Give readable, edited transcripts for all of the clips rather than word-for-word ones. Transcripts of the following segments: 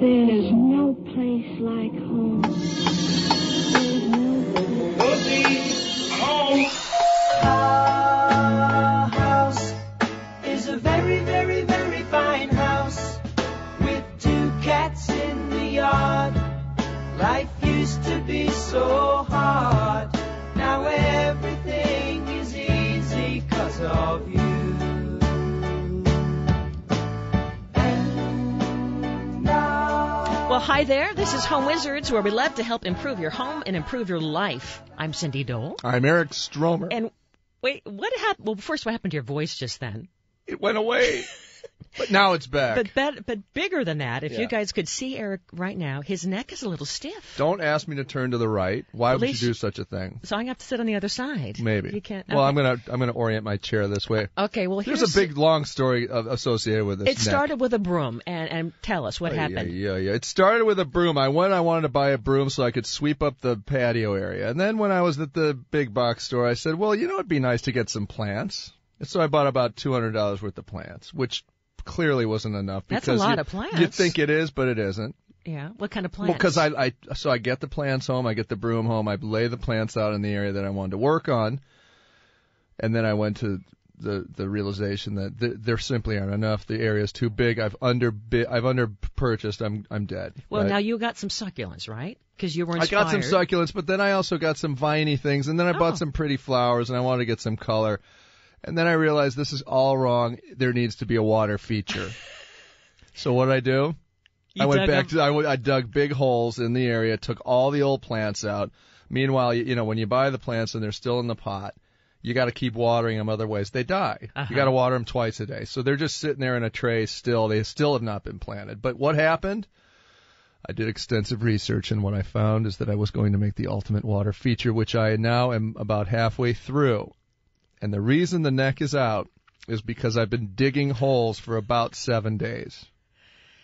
There's no place like home. There's no place. Home. Our house is a very, very, very fine house with 2 cats in the yard. Life used to be so hard. Now everything is easy 'cause of you. Well, hi there. This is Home Wizards, where we love to help improve your home and improve your life. I'm Cindy Dole. I'm Eric Stromer. And wait, what happened? Well, first, what happened to your voice just then? It went away. But now it's back. But bigger than that, if you guys could see Eric right now, his neck is a little stiff. Don't ask me to turn to the right. Why would you do such a thing? So I have to sit on the other side. Maybe. You can't. Well, okay. I'm gonna orient my chair this way. Okay. Well, there's a big long story associated with this. It started with a broom, and tell us what happened. Yeah. It started with a broom. I wanted to buy a broom so I could sweep up the patio area. And then when I was at the big box store, I said, well, it'd be nice to get some plants. And so I bought about $200 worth of plants, which clearly wasn't enough. That's a lot of plants. You think it is, but it isn't. Yeah. What kind of plants? Well, because I get the plants home, I get the broom home, I lay the plants out in the area that I wanted to work on, and then I went to the realization that there simply aren't enough. The area's too big. I've underpurchased. I'm dead. Well, right? Now you got some succulents, right? Because you were inspired. I got some succulents, but then I also got some viney things, and then I bought some pretty flowers, and I wanted to get some color. And then I realized this is all wrong. There needs to be a water feature. So what did I do? I dug big holes in the area, took all the old plants out. Meanwhile, when you buy the plants and they're still in the pot, you got to keep watering them, otherwise they die. Uh-huh. You got to water them twice a day. So they're just sitting there in a tray still. They still have not been planted. But what happened? I did extensive research, and what I found is that I was going to make the ultimate water feature, which I now am about halfway through. And the reason the neck is out is because I've been digging holes for about 7 days.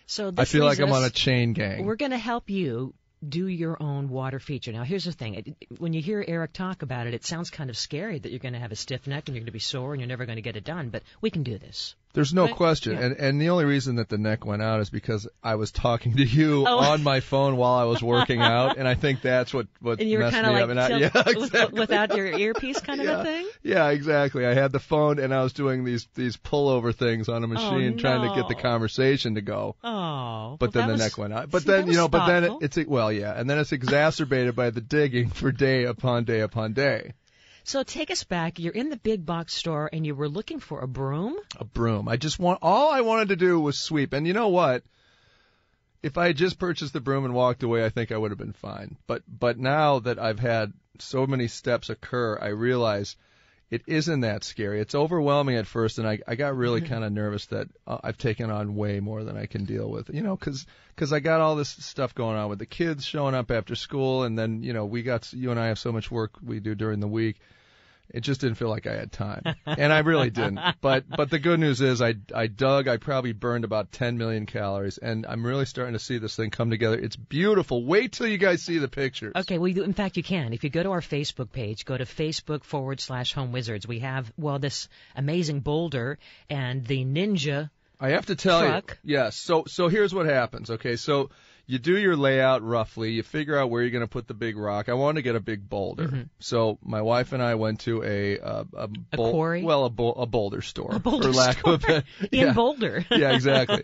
So I feel like I'm on a chain gang. We're going to help you do your own water feature. Now, here's the thing. When you hear Eric talk about it, it sounds kind of scary that you're going to have a stiff neck and you're going to be sore and you're never going to get it done. But we can do this. There's no question. Yeah. And the only reason that the neck went out is because I was talking to you on my phone while I was working out, and I think that's what messed me up. Like exactly. without your earpiece kind of a thing? Yeah, exactly. I had the phone, and I was doing these pullover things on a machine trying to get the conversation to go. Oh. But then the neck went out. But then, and then it's exacerbated by the digging for day upon day upon day. So take us back. You're in the big box store, and you were looking for a broom? A broom. All I wanted to do was sweep. And you know what? If I had just purchased the broom and walked away, I think I would have been fine. But now that I've had so many steps occur, I realize it isn't that scary. It's overwhelming at first, and I got really kind of nervous that I've taken on way more than I can deal with. Because I got all this stuff going on with the kids showing up after school, and then, you and I have so much work we do during the week. It just didn't feel like I had time, and I really didn't. But the good news is I dug. I probably burned about 10 million calories, and I'm really starting to see this thing come together. It's beautiful. Wait till you guys see the pictures. Okay, well, in fact, you can. If you go to our Facebook page, go to Facebook.com/Home Wizards. We have, this amazing boulder and the Ninja I have to tell truck. you. Yes. So here's what happens. Okay, so you do your layout roughly. You figure out where you're going to put the big rock. I wanted to get a big boulder. Mm-hmm. So my wife and I went to a quarry? Well, a boulder store. A boulder for lack store of a in Boulder. Yeah, exactly.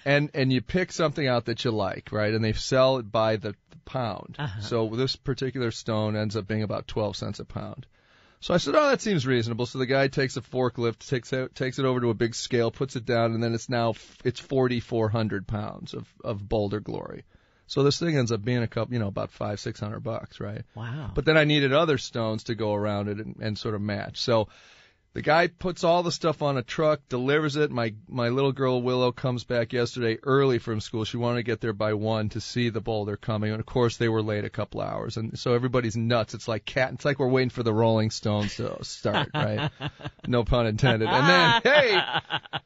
And you pick something out that you like, right? And they sell it by the pound. Uh-huh. So this particular stone ends up being about 12 cents a pound. So I said, that seems reasonable. So the guy takes a forklift, takes it over to a big scale, puts it down, and then it's 4,400 pounds of boulder glory. So this thing ends up being about $500-600, right? Wow. But then I needed other stones to go around it and sort of match. So the guy puts all the stuff on a truck, delivers it. My little girl Willow comes back yesterday early from school. She wanted to get there by 1 to see the boulder coming, and of course they were late a couple hours, and so everybody's nuts. It's like we're waiting for the Rolling Stones to start, right? No pun intended. And then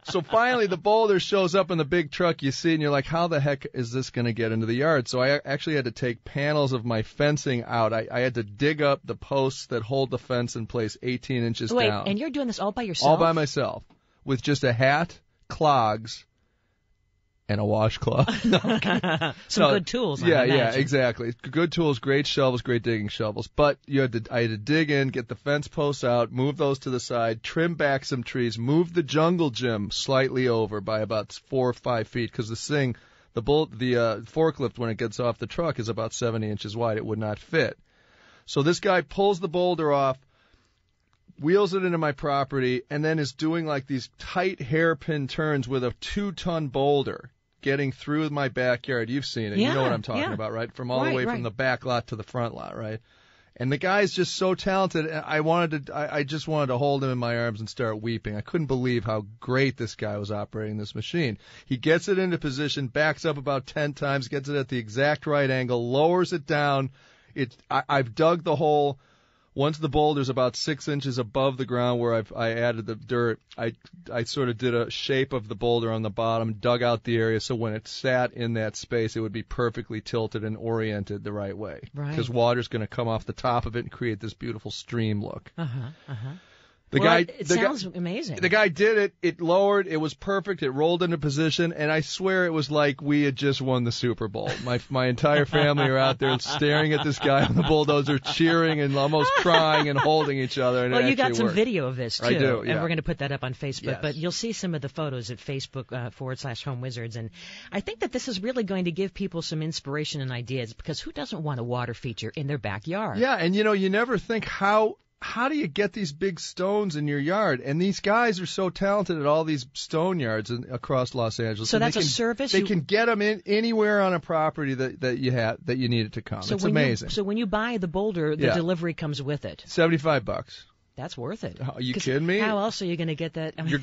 so finally the boulder shows up in the big truck you see, and you're like, how the heck is this going to get into the yard? So I actually had to take panels of my fencing out. I had to dig up the posts that hold the fence in place 18 inches down. Wait, and you're doing this all by yourself? All by myself, with just a hat, clogs, and a washcloth. Some good tools. Yeah, I imagine. exactly. Good tools, great shovels, great digging shovels. But I had to dig in, get the fence posts out, move those to the side, trim back some trees, move the jungle gym slightly over by about 4 or 5 feet because the forklift when it gets off the truck is about 70 inches wide. It would not fit. So this guy pulls the boulder off, wheels it into my property, and then is doing like these tight hairpin turns with a 2-ton boulder getting through my backyard. You've seen it. Yeah, you know what I'm talking yeah. about, right? From all the way Right. from the back lot to the front lot, right? And the guy's just so talented. I just wanted to hold him in my arms and start weeping. I couldn't believe how great this guy was operating this machine. He gets it into position, backs up about 10 times, gets it at the exact right angle, lowers it down. I've dug the hole. Once the boulder's about 6 inches above the ground where I added the dirt, I sort of did a shape of the boulder on the bottom, dug out the area so when it sat in that space, it would be perfectly tilted and oriented the right way. Right. Because water's going to come off the top of it and create this beautiful stream look. It sounds amazing. The guy did it. It lowered. It was perfect. It rolled into position, and I swear it was like we had just won the Super Bowl. My entire family are out there staring at this guy on the bulldozer, cheering and almost crying and holding each other. And Well, it you got actually some worked. video of this, too. I do, yeah. And we're going to put that up on Facebook. Yes. But you'll see some of the photos at Facebook /Home Wizards. And I think that this is really going to give people some inspiration and ideas because who doesn't want a water feature in their backyard? Yeah, and you never think how do you get these big stones in your yard? And these guys are so talented at all these stone yards across Los Angeles. So and that's a service? They can get them in anywhere on a property that you need it to come. So it's amazing. So when you buy the boulder, the delivery comes with it. $75. That's worth it. Are you kidding me? How else are you going to get that? I mean,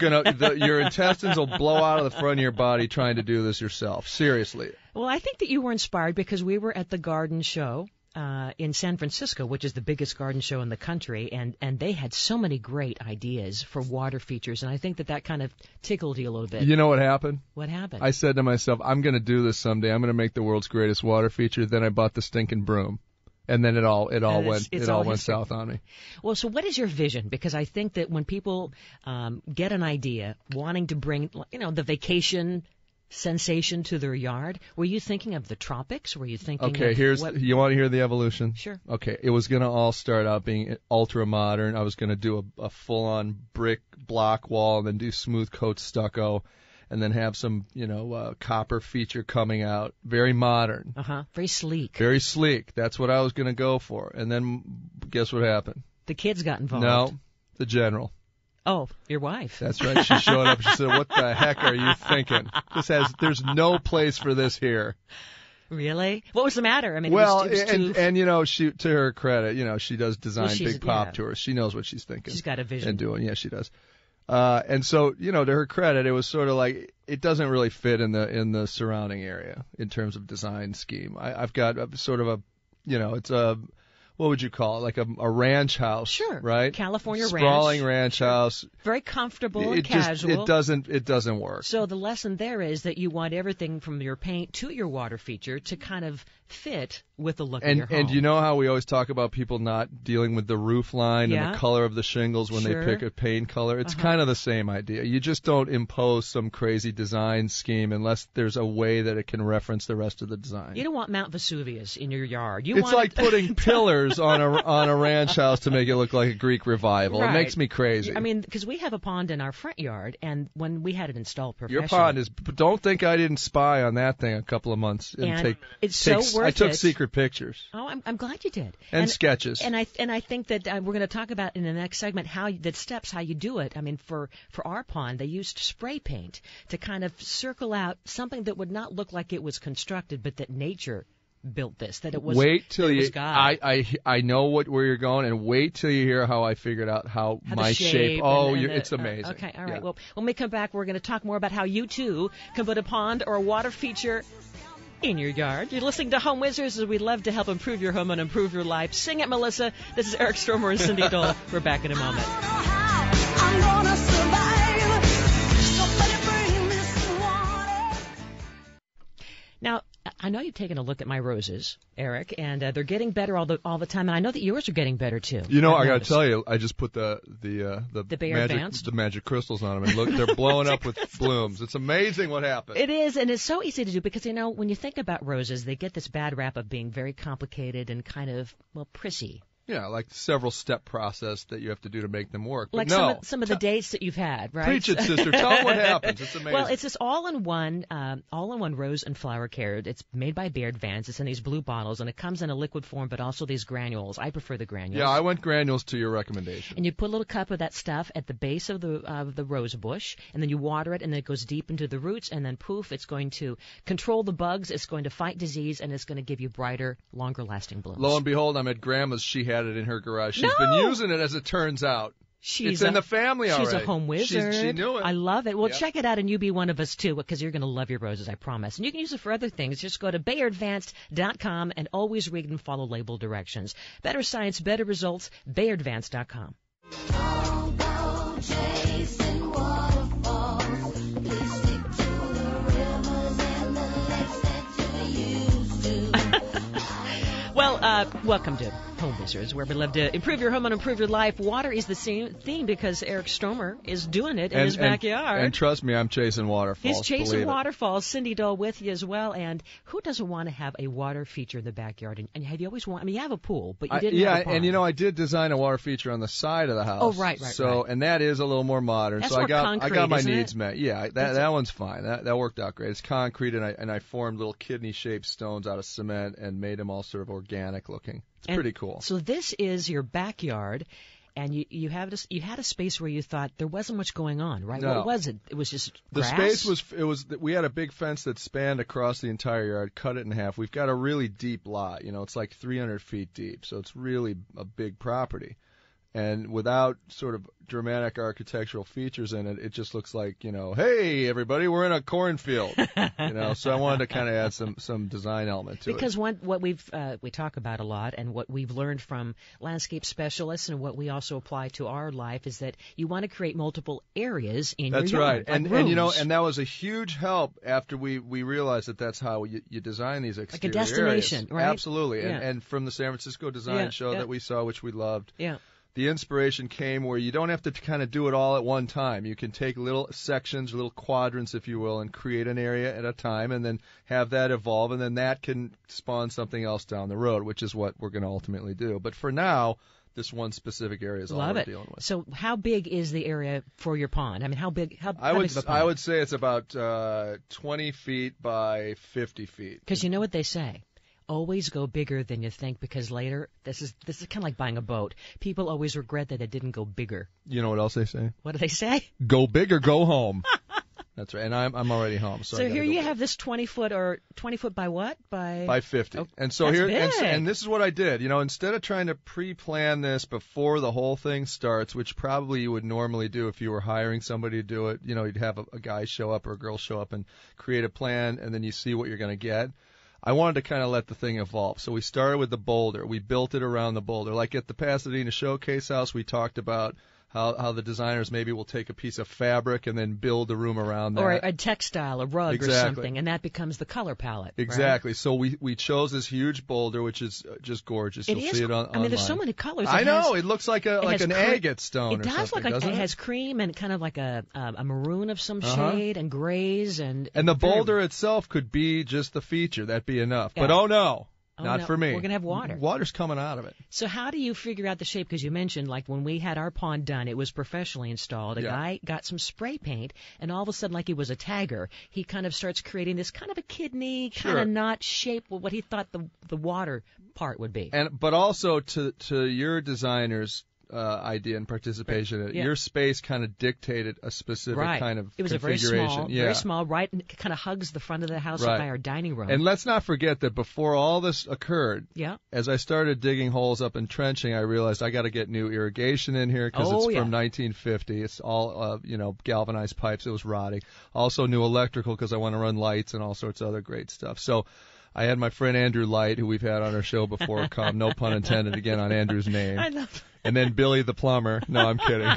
Your intestines will blow out of the front of your body trying to do this yourself. Seriously. Well, I think that you were inspired because we were at the garden show in San Francisco, which is the biggest garden show in the country, and they had so many great ideas for water features, and I think that kind of tickled you a little bit. You know what happened? What happened? I said to myself, I'm going to do this someday. I'm going to make the world's greatest water feature. Then I bought the stinking broom. And then it all went south on me. Well, so what is your vision? Because I think that when people get an idea, wanting to bring, the vacation sensation to their yard, were you thinking of the tropics? Were you thinking? Okay, you want to hear the evolution? Sure. Okay, it was going to all start out being ultra modern. I was going to do a full-on brick block wall, and then do smooth coat stucco, and then have some, copper feature coming out. Very modern. Very sleek. Very sleek. That's what I was going to go for. And then guess what happened? The kids got involved. No, the general. Oh, your wife. That's right. She showed up. She said, "What the heck are you thinking? There's no place for this here." Really? What was the matter? I mean, well, it was she, to her credit, she does design big pop yeah. tours. She knows what she's thinking. She's got a vision. And doing, yeah, she does. And so, to her credit, it was sort of like it doesn't really fit in the surrounding area in terms of design scheme. I've got sort of a, it's a, what would you call it? Like a ranch house. Sure. Right? California Sprawling ranch house. Very comfortable and casual. It doesn't work. So the lesson there is that you want everything from your paint to your water feature to kind of fit with the look of your home. And you know how we always talk about people not dealing with the roof line and the color of the shingles when they pick a paint color? It's kind of the same idea. You just don't impose some crazy design scheme unless there's a way that it can reference the rest of the design. You don't want Mount Vesuvius in your yard. It's like putting pillars on a ranch house to make it look like a Greek revival. Right. It makes me crazy. I mean, because we have a pond in our front yard, and when we had it installed professionally. Your pond is. Don't think I didn't spy on that thing a couple of months I took secret pictures. Oh, I'm glad you did. And sketches. And I think that we're going to talk about in the next segment how you do it. I mean, for our pond, they used spray paint to kind of circle out something that would not look like it was constructed, but that nature built this. That it was. Wait till it you. Was God. I know where you're going, and wait till you hear how I figured out how my shape. Oh, it's amazing. Okay, all right. Yeah. Well, when we come back, we're going to talk more about how you too can put a pond or a water feature in your yard. You're listening to Home Wizards, as we love to help improve your home and improve your life. Sing it, Melissa. This is Eric Stromer and Cindy Dole. We're back in a moment. Now, I know you've taken a look at my roses, Eric, and they're getting better all the time. And I know that yours are getting better too. You know, I got to noticed. tell you, I just put the Bayer Advanced? the magic crystals on them, and look, they're blowing up with blooms. It's amazing what happens. It is, and it's so easy to do because, when you think about roses, they get this bad rap of being very complicated and kind of, prissy. Yeah, like several step process that you have to do to make them work. But Like no, some of the dates that you've had, right? preach it, sister. Tell them what happens. It's amazing. Well, it's this all-in-one rose and flower care. It's made by Bayer Advanced. It's in these blue bottles, and it comes in a liquid form, but also these granules. I prefer the granules. Yeah, I went granules to your recommendation. And you put a little cup of that stuff at the base of the rose bush, and then you water it, and then it goes deep into the roots, and then poof, it's going to control the bugs, it's going to fight disease, and it's going to give you brighter, longer-lasting blooms. Lo and behold, I'm at Grandma's. She had it in her garage. She's been using it, as it turns out. It's in the family already. She's a home wizard. She knew it. I love it. Well, Yep. check it out, and you be one of us, too, because you're going to love your roses, I promise. And you can use it for other things. Just go to BayerAdvanced.com and always read and follow label directions. Better science, better results, BayerAdvanced.com. Don't go chasing waterfalls. Please stick to the rivers and the lakes that you used to. Well, welcome to Home Wizards, where we love to improve your home and improve your life. Water is the same theme because Eric Stromer is doing it in his backyard. And trust me, I'm chasing waterfalls. He's chasing believe it. waterfalls. Cindy Dole with you as well. And who doesn't want to have a water feature in the backyard? And have you always wanted? I mean, you have a pool, but you didn't have a pond. And I did design a water feature on the side of the house. Oh, right. So, and that is a little more modern. That's so more I got concrete, my isn't needs it? met. Yeah, that one's fine. That worked out great. It's concrete, and I formed little kidney-shaped stones out of cement and made them all sort of organic looking. It's pretty cool. So this is your backyard, and you had a space where you thought there wasn't much going on, right? No. What was it? It was just The grass? space was we had a big fence that spanned across the entire yard, cut it in half. We've got a really deep lot, it's like 300 feet deep, so it's really a big property. And without sort of dramatic architectural features in it, it just looks like, hey, everybody, we're in a cornfield. So I wanted to kind of add some design element to it. Because what we talk about a lot, and what we've learned from landscape specialists, and what we also apply to our life, is that you want to create multiple areas in That's your right. yard. And that was a huge help after we realized that that's how you design these exterior like a destination, areas. right? Absolutely. Yeah. And from the San Francisco design show that we saw, which we loved. Yeah. The inspiration came where you don't have to kind of do it all at one time. You can take little sections, little quadrants, if you will, and create an area at a time, and then have that evolve, and then that can spawn something else down the road, which is what we're going to ultimately do. But for now, this one specific area is all we're dealing with. So how big is the area for your pond? I mean, how big? How big of a pond? I would say it's about 20 feet by 50 feet. Because you know what they say. Always go bigger than you think, because later, this is kind of like buying a boat. People always regret that it didn't go bigger. You know what else they say? What do they say? Go big or go home. That's right. And I'm already home. So here you have this 20 foot by what? By 50. Oh, and so that's here, big. and this is what I did. Instead of trying to pre-plan this before the whole thing starts, which probably you would normally do if you were hiring somebody to do it, you'd have a guy show up or a girl show up and create a plan, and then you see what you're going to get. I wanted to kind of let the thing evolve. So we started with the boulder. We built it around the boulder. Like at the Pasadena Showcase House, we talked about how the designers maybe will take a piece of fabric and then build the room around that. Or a textile, a rug Exactly. or something, and that becomes the color palette. Exactly. Right? So we chose this huge boulder, which is just gorgeous. You'll see it online. I mean, there's so many colors. I know. It looks like an agate stone it or does something, look like doesn't it it? has cream and kind of like a maroon of some shade and grays. And the boulder itself could be just the feature. That'd be enough. Yeah. But oh no. Not no, for me. We're going to have water. Water's coming out of it. So how do you figure out the shape? Because you mentioned, like, when we had our pond done, it was professionally installed. A guy got some spray paint, and all of a sudden, like he was a tagger, he kind of starts creating this kind of a kidney, kind of not shape what he thought the water part would be. But also to your designers' idea and participation in it. Your space kind of dictated a specific kind of it was configuration. very small, right, and it kind of hugs the front of the house by our dining room. And let's not forget that before all this occurred, as I started digging holes up and trenching, I realized I got to get new irrigation in here because it's from 1950. It's all galvanized pipes. It was rotting. Also new electrical because I want to run lights and all sorts of other great stuff. So I had my friend Andrew Light, who we've had on our show before, come, no pun intended again on Andrew's name. I love And then Billy the plumber. No, I'm kidding.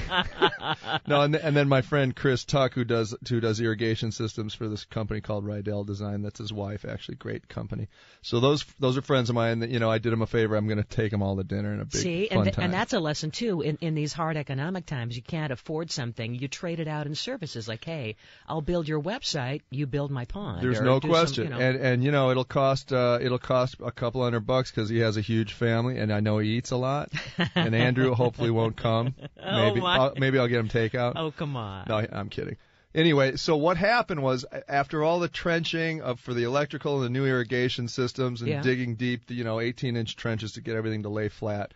No, and then my friend Chris Tuck, who does irrigation systems for this company called Rydell Design. That's his wife, actually, great company. So those are friends of mine. That, you know, I did them a favor. I'm going to take them all to dinner in a big fun time. And that's a lesson too. In these hard economic times, you can't afford something. You trade it out in services. Like, hey, I'll build your website. You build my pond. There's or no do question. Some, you know. And you know, it'll cost a couple $100 because he has a huge family, and I know he eats a lot. And Andrew hopefully won't come. Maybe I'll get him takeout. Oh, come on. No, I'm kidding. Anyway, so what happened was after all the trenching for the electrical and the new irrigation systems and digging deep, 18-inch trenches to get everything to lay flat,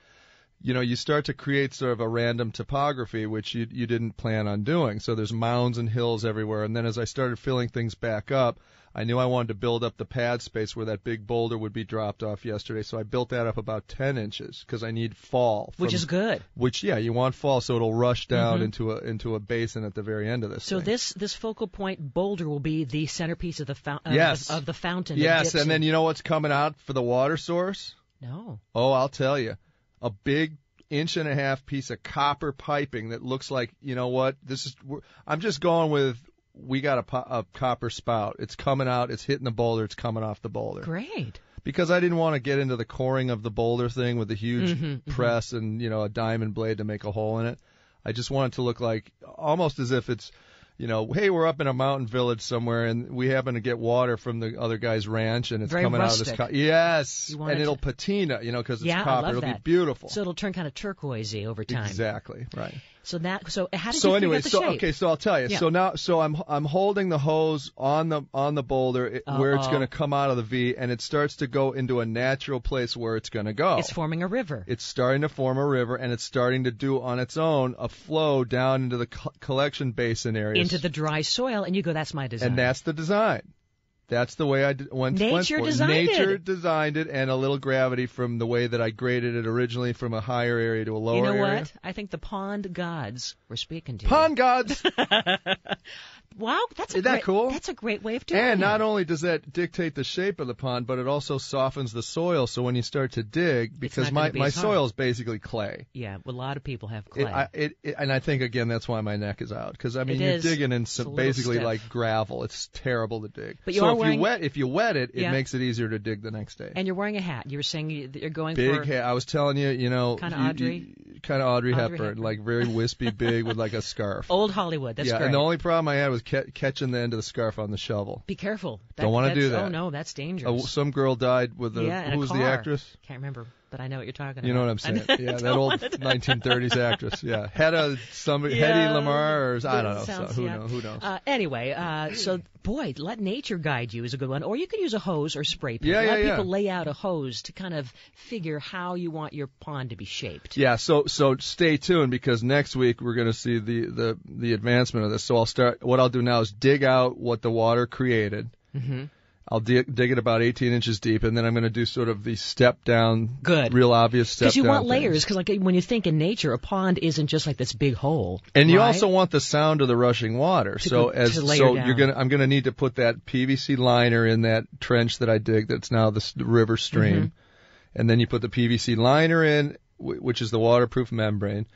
you know, you start to create sort of a random topography, which you didn't plan on doing. So there's mounds and hills everywhere. And then as I started filling things back up, I knew I wanted to build up the pad space where that big boulder would be dropped off yesterday. So I built that up about 10 inches because I need fall. Which is good. Which, you want fall so it'll rush down into a basin at the very end of this So thing. this focal point boulder will be the centerpiece of the fountain. Yes. Of the fountain. Yes, and then you know what's coming out for the water source? No. Oh, I'll tell you. A big 1.5-inch piece of copper piping that looks like, you know what? I'm just going with, we got a copper spout. It's coming out. It's hitting the boulder. It's coming off the boulder. Great. Because I didn't want to get into the coring of the boulder thing with the huge press and, a diamond blade to make a hole in it. I just want it to look like almost as if it's, hey, we're up in a mountain village somewhere and we happen to get water from the other guy's ranch and it's Very coming rustic. out of this. Yes. You want And it it'll to- patina, because it's I copper. love It'll that. be beautiful. So it'll turn kind of turquoisey over time. Exactly. Right. So how did So you anyway, figure out the shape? so I'll tell you. Yeah. So I'm holding the hose on the boulder where it's going to come out of the V, and it starts to go into a natural place where it's going to go. It's forming a river. It's starting to form a river, and it's starting to do on its own a flow down into the collection basin areas. Into the dry soil, and you go, that's my design. And that's the design. That's the way I went Nature for it. designed Nature it. designed it, and a little gravity from the way that I graded it originally from a higher area to a lower You know area. what? I think the pond gods were speaking to you. Pond gods! Wow, that's Isn't that cool? That's a great way of doing it. And not only does that dictate the shape of the pond, but it also softens the soil. So when you start to dig, because not gonna be my as hard. soil is basically clay. Yeah, well, a lot of people have clay. And I think again that's why my neck is out, because I mean It you're is. digging in It's a some little basically stiff. like gravel. It's terrible to dig. But you so are if wearing- you wet it, Yeah. it makes it easier to dig the next day. And you're wearing a hat. You were saying that you're going Big for hat. I was telling you, Kinda Audrey? kind of Audrey Audrey Hepburn, like very wispy, big with like a scarf. old Hollywood. That's yeah, great. and the only problem I had was catching the end of the scarf on the shovel. Be careful. Don't wanna do that. Oh no, that's dangerous. Some girl died with in who a was car. the actress? Can't remember, but I know what you're talking about. You know what I'm saying? Yeah, that Don't old want to- 1930s actress. Yeah, Hedy Yeah, Lamar, or I don't know. sounds- Who yeah. knows? Who knows? Anyway, so boy, let nature guide you is a good one. Or you can use a hose or spray paint. Yeah, a lot of yeah, people yeah. lay out a hose to kind of figure how you want your pond to be shaped. Yeah, so stay tuned because next week we're going to see the advancement of this. So what I'll do now is dig out what the water created. Mm-hmm. I'll dig it about 18 inches deep, and then I'm going to do sort of the step down, Good. real obvious step down. Because you want things. layers. Because like when you think in nature, a pond isn't just like this big hole. And you right? also want the sound of the rushing water. To layer down. I'm gonna need to put that PVC liner in that trench that I dig that's now the river stream. Mm-hmm. And then you put the PVC liner in, which is the waterproof membrane.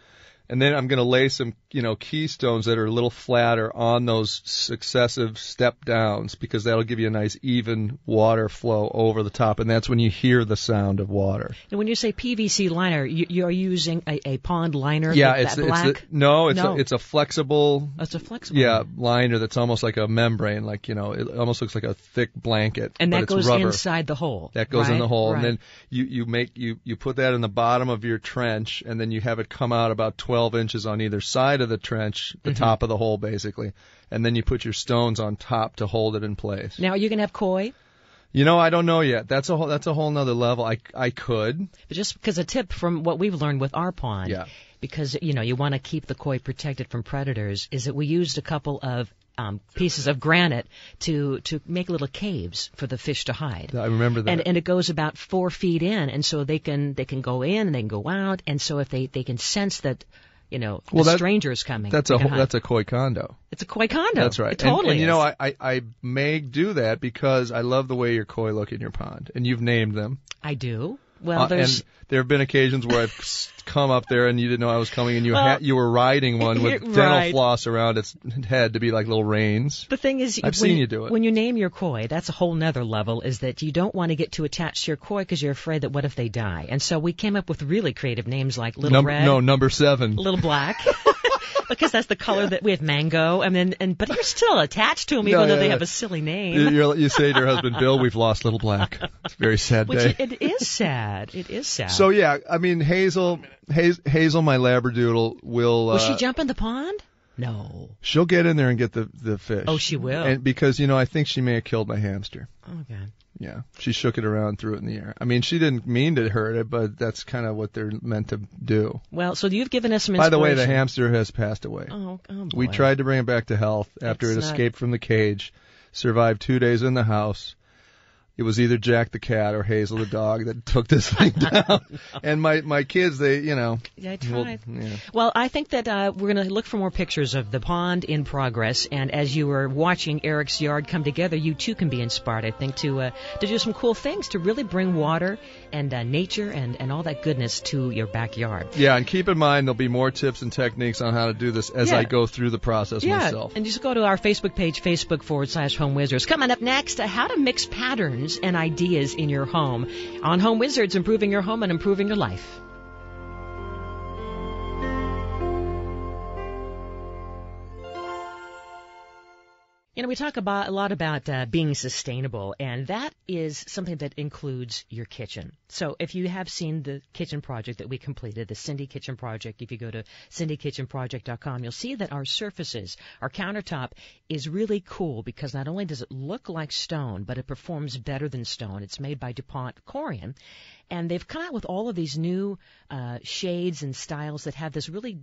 And then I'm going to lay some, keystones that are a little flatter on those successive step downs because that'll give you a nice even water flow over the top. And that's when you hear the sound of water. And when you say PVC liner, you're using a pond liner. Yeah, that black. it's a flexible. Oh, it's a flexible. Yeah, liner that's almost like a membrane, like, it almost looks like a thick blanket. And but that it's goes rubber. inside the hole. That goes in the hole, right. and then you put that in the bottom of your trench, and then you have it come out about 12 inches on either side of the trench, the top of the hole basically, and then you put your stones on top to hold it in place. Now, are you going to have koi? I don't know yet. That's a whole nother level. I could. But just because a tip from what we've learned with our pond, Yeah. because you want to keep the koi protected from predators, is that we used a couple of pieces of granite to make little caves for the fish to hide. I remember that. And it goes about 4 feet in, and so they can go in and they can go out, and so if they can sense that a stranger is coming. That's they can hide. that's a koi condo. It's a koi condo. That's right. It totally and is. I may do that because I love the way your koi look in your pond, and you've named them. I do. Well, and there have been occasions where I've come up there and you didn't know I was coming, and you were riding one with dental right. floss around its head to be like little reins. The thing is, I've seen you do it. When you name your koi, that's a whole nother level, is that you don't want to get too attached to your koi because you're afraid that what if they die? And so we came up with really creative names like Little Red. No, number 7. Little Black. Because that's the color that we have, mango, but you're still attached to them even though they have a silly name. You say to your husband, Bill, we've lost Little Black. It's a very sad day. It is sad. It is sad. So yeah, I mean Hazel, my Labradoodle will she jump in the pond? No. She'll get in there and get the fish. Oh, she will. And because I think she may have killed my hamster. Okay. Yeah, she shook it around, threw it in the air. I mean, she didn't mean to hurt it, but that's kind of what they're meant to do. Well, so you've given us some By inspiration. the way, the hamster has passed away. Oh boy. We tried to bring it back to health after it escaped from the cage, survived 2 days in the house. It was either Jack the cat or Hazel the dog that took this thing down. And my kids, they. Yeah, I tried. Well, I think that we're going to look for more pictures of the pond in progress. And as you were watching Eric's yard come together, you too can be inspired, I think, to do some cool things to really bring water and nature and all that goodness to your backyard. Yeah, and keep in mind there'll be more tips and techniques on how to do this as I go through the process myself. And just go to our Facebook page, Facebook.com/Home Wizards. Coming up next, how to mix patterns and ideas in your home on Home Wizards, improving your home and improving your life. We talk a lot about being sustainable, and that is something that includes your kitchen. So if you have seen the kitchen project that we completed, the Cindy Kitchen Project, if you go to cindykitchenproject.com, you'll see that our surfaces, our countertop, is really cool because not only does it look like stone, but it performs better than stone. It's made by DuPont Corian, and they've come out with all of these new shades and styles that have this really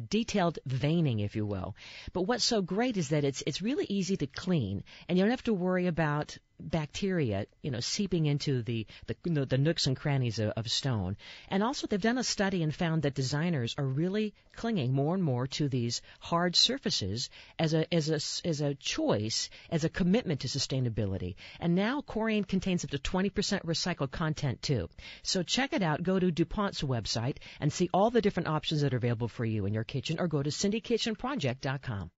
detailed veining, if you will. But what's so great is that it's really easy to clean, and you don't have to worry about bacteria, seeping into the nooks and crannies of stone. And also, they've done a study and found that designers are really clinging more and more to these hard surfaces as a choice, as a commitment to sustainability. And now Corian contains up to 20% recycled content too. So check it out. Go to DuPont's website and see all the different options that are available for you in your kitchen, or go to cindykitchenproject.com.